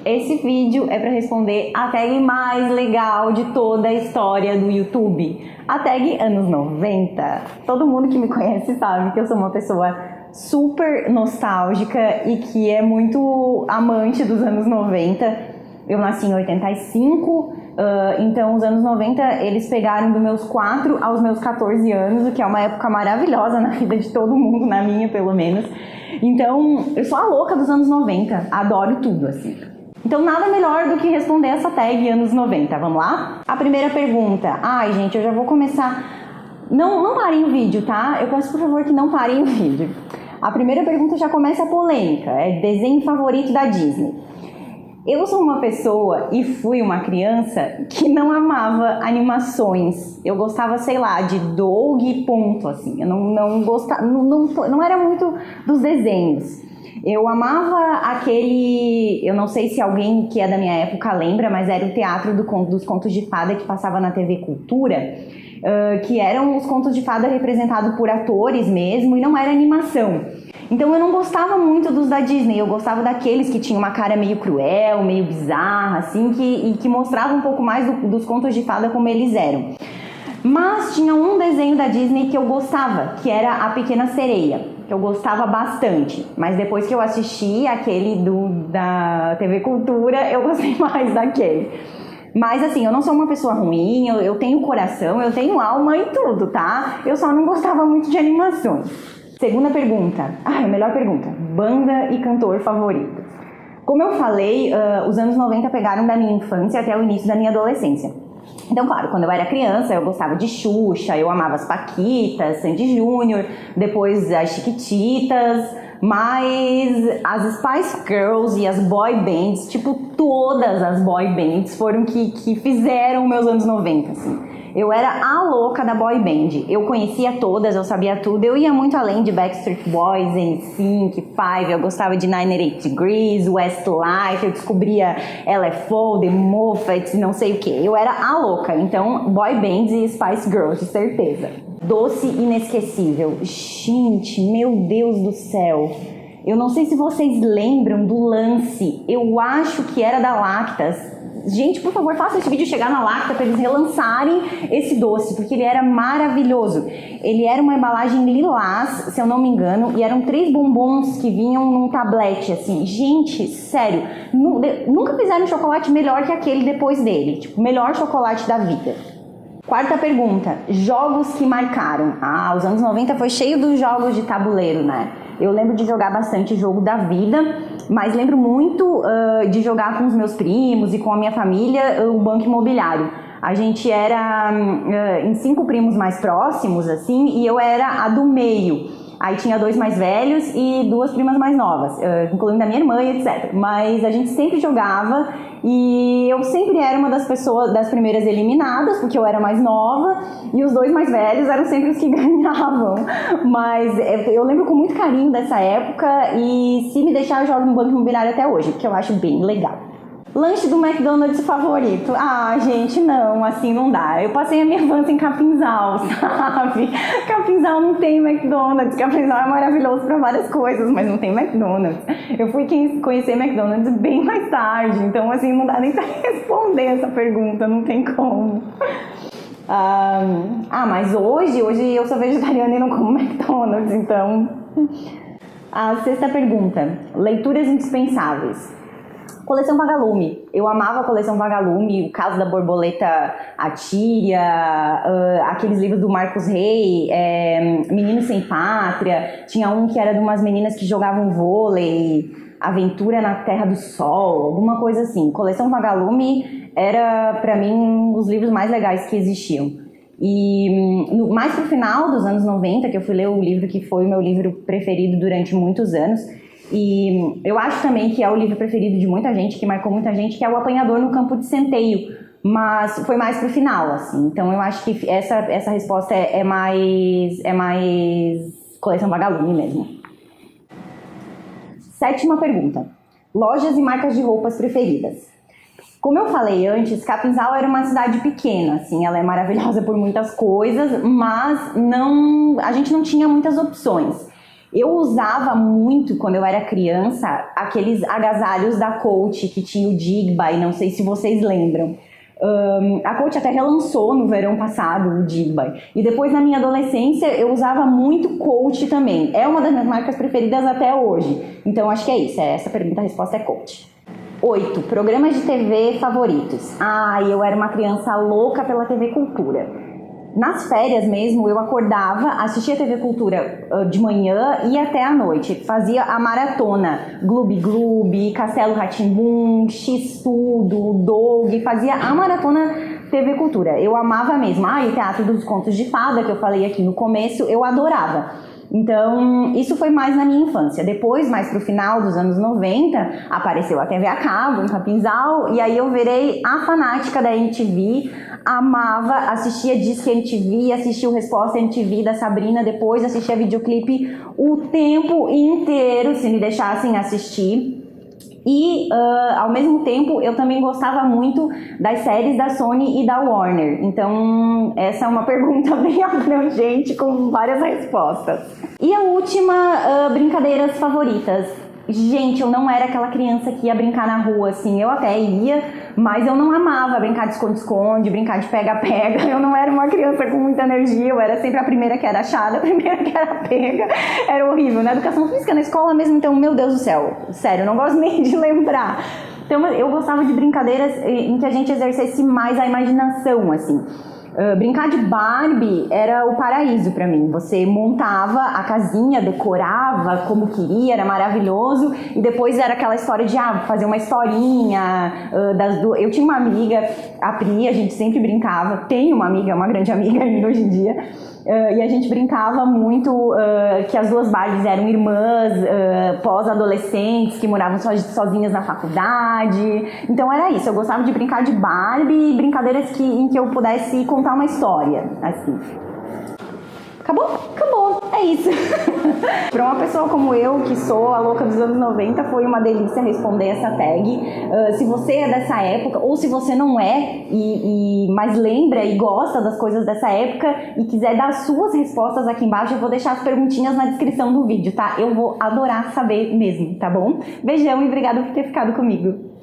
Esse vídeo é para responder a tag mais legal de toda a história do YouTube, a tag anos 90. Todo mundo que me conhece sabe que eu sou uma pessoa super nostálgica e que é muito amante dos anos 90. Eu nasci em 85, então os anos 90 eles pegaram dos meus 4 aos meus 14 anos, o que é uma época maravilhosa na vida de todo mundo, na minha pelo menos. Então eu sou a louca dos anos 90, adoro tudo assim. Então nada melhor do que responder essa tag anos 90, vamos lá? A primeira pergunta, gente, eu já vou começar, não parem o vídeo, tá? Eu peço por favor que não parem o vídeo. A primeira pergunta já começa polêmica, é desenho favorito da Disney. Eu sou uma pessoa e fui uma criança que não amava animações. Eu gostava, sei lá, de Doug e ponto, assim. Eu não era muito dos desenhos. Eu amava aquele, eu não sei se alguém que é da minha época lembra, mas era o Teatro dos Contos de Fada que passava na TV Cultura, que eram os contos de fada representados por atores mesmo e não era animação. Então eu não gostava muito dos da Disney, eu gostava daqueles que tinham uma cara meio cruel, meio bizarra, assim, que mostrava um pouco mais dos contos de fada como eles eram. Mas tinha um desenho da Disney que eu gostava, que era A Pequena Sereia, que eu gostava bastante. Mas depois que eu assisti aquele da TV Cultura, eu gostei mais daquele. Mas assim, eu não sou uma pessoa ruim, eu tenho coração, eu tenho alma e tudo, tá? Eu só não gostava muito de animações. Segunda pergunta, melhor pergunta, banda e cantor favorito. Como eu falei, os anos 90 pegaram da minha infância até o início da minha adolescência. Então, claro, quando eu era criança, eu gostava de Xuxa, eu amava as Paquitas, Sandy Júnior, depois as Chiquititas, mas as Spice Girls e as boy bands, tipo, todas as boy bands foram que fizeram meus anos 90, assim. Eu era a louca da boy band, eu conhecia todas, eu sabia tudo, eu ia muito além de Backstreet Boys, NSYNC, Five, eu gostava de 98 Degrees, Westlife, eu descobria LFO, The Muffets, não sei o que, eu era a louca, então boy bands e Spice Girls, de certeza. Doce inesquecível, gente, meu Deus do céu, eu não sei se vocês lembram do Lance, eu acho que era da Lactas. Gente, por favor, faça esse vídeo chegar na Lacta para eles relançarem esse doce, porque ele era maravilhoso. Ele era uma embalagem lilás, se eu não me engano, e eram 3 bombons que vinham num tablete, assim. Gente, sério, nunca fizeram um chocolate melhor que aquele depois dele. Tipo, melhor chocolate da vida. Quarta pergunta, jogos que marcaram. Os anos 90 foi cheio dos jogos de tabuleiro, né? Eu lembro de jogar bastante jogo da vida, mas lembro muito de jogar com os meus primos e com a minha família o Banco Imobiliário. A gente era em 5 primos mais próximos, assim, e eu era a do meio. Aí tinha 2 mais velhos e 2 primas mais novas, incluindo a minha irmã e etc. Mas a gente sempre jogava e eu sempre era uma das pessoas, das primeiras eliminadas, porque eu era mais nova, e os 2 mais velhos eram sempre os que ganhavam. Mas eu lembro com muito carinho dessa época e se me deixar eu jogo no Banco Imobiliário até hoje, porque eu acho bem legal. Lanche do McDonald's favorito? Gente, não, assim não dá. Eu passei a minha infância em Capinzal, sabe? Capinzal não tem McDonald's. Capinzal é maravilhoso pra várias coisas, mas não tem McDonald's. Eu fui conhecer McDonald's bem mais tarde, então assim, não dá nem pra responder essa pergunta, não tem como. Mas hoje eu sou vegetariana e não como McDonald's, então... A sexta pergunta, leituras indispensáveis. Coleção Vagalume. Eu amava a coleção Vagalume, o caso da borboleta Atíria, aqueles livros do Marcos Rey, Menino Sem Pátria, tinha um que era de umas meninas que jogavam vôlei, Aventura na Terra do Sol, alguma coisa assim. Coleção Vagalume era, pra mim, um dos livros mais legais que existiam. E mais pro final dos anos 90, que eu fui ler o livro que foi o meu livro preferido durante muitos anos, e eu acho também que é o livro preferido de muita gente, que marcou muita gente, que é O Apanhador no Campo de Centeio, mas foi mais pro final, assim. Então eu acho que essa resposta é mais Coleção Vagalume mesmo. Sétima pergunta, lojas e marcas de roupas preferidas. Como eu falei antes, Capinzal era uma cidade pequena, assim, ela é maravilhosa por muitas coisas, mas a gente não tinha muitas opções. Eu usava muito, quando eu era criança, aqueles agasalhos da Coach, que tinha o Digby, não sei se vocês lembram. A Coach até relançou no verão passado o Digby. E depois, na minha adolescência, eu usava muito Coach também. É uma das minhas marcas preferidas até hoje. Então, acho que é isso. Essa pergunta, a resposta é Coach. 8. Programas de TV favoritos. Eu era uma criança louca pela TV Cultura. Nas férias mesmo, eu acordava, assistia TV Cultura de manhã e até à noite. Fazia a maratona Gloob Gloob, Castelo Rá-Tim-Bum, X-Tudo, Doug. Fazia a maratona TV Cultura. Eu amava mesmo. E o Teatro dos Contos de Fada, que eu falei aqui no começo, eu adorava. Então, isso foi mais na minha infância. Depois, mais pro final dos anos 90, apareceu a TV a cabo em Capinzal, e aí eu virei a fanática da MTV, amava, assistia Disque MTV, assistia o Resposta MTV da Sabrina, depois assistia videoclipe o tempo inteiro, se me deixassem assistir. E, ao mesmo tempo, eu também gostava muito das séries da Sony e da Warner. Então, essa é uma pergunta bem abrangente, com várias respostas. E a última, brincadeiras favoritas. Gente, eu não era aquela criança que ia brincar na rua, assim. Eu até ia, mas eu não amava brincar de esconde-esconde, brincar de pega-pega. Eu não era uma criança com muita energia, eu era sempre a primeira que era achada, a primeira que era pega. Era horrível. Na educação física, na escola mesmo, então, meu Deus do céu. Sério, eu não gosto nem de lembrar. Então, eu gostava de brincadeiras em que a gente exercesse mais a imaginação, assim. Brincar de Barbie era o paraíso pra mim. Você montava a casinha, decorava como queria, era maravilhoso. E depois era aquela história de fazer uma historinha Eu tinha uma amiga, a Pri, a gente sempre brincava. Tenho uma amiga, uma grande amiga ainda hoje em dia. E a gente brincava muito que as duas Barbies eram irmãs, pós-adolescentes, que moravam sozinhas na faculdade. Então era isso, eu gostava de brincar de Barbie e brincadeiras em que eu pudesse contar uma história, assim. Acabou? Acabou, é isso. Para uma pessoa como eu, que sou a louca dos anos 90, foi uma delícia responder essa tag. Se você é dessa época, ou se você não é, mas lembra e gosta das coisas dessa época e quiser dar suas respostas aqui embaixo, eu vou deixar as perguntinhas na descrição do vídeo, tá? Eu vou adorar saber mesmo, tá bom? Beijão e obrigada por ter ficado comigo.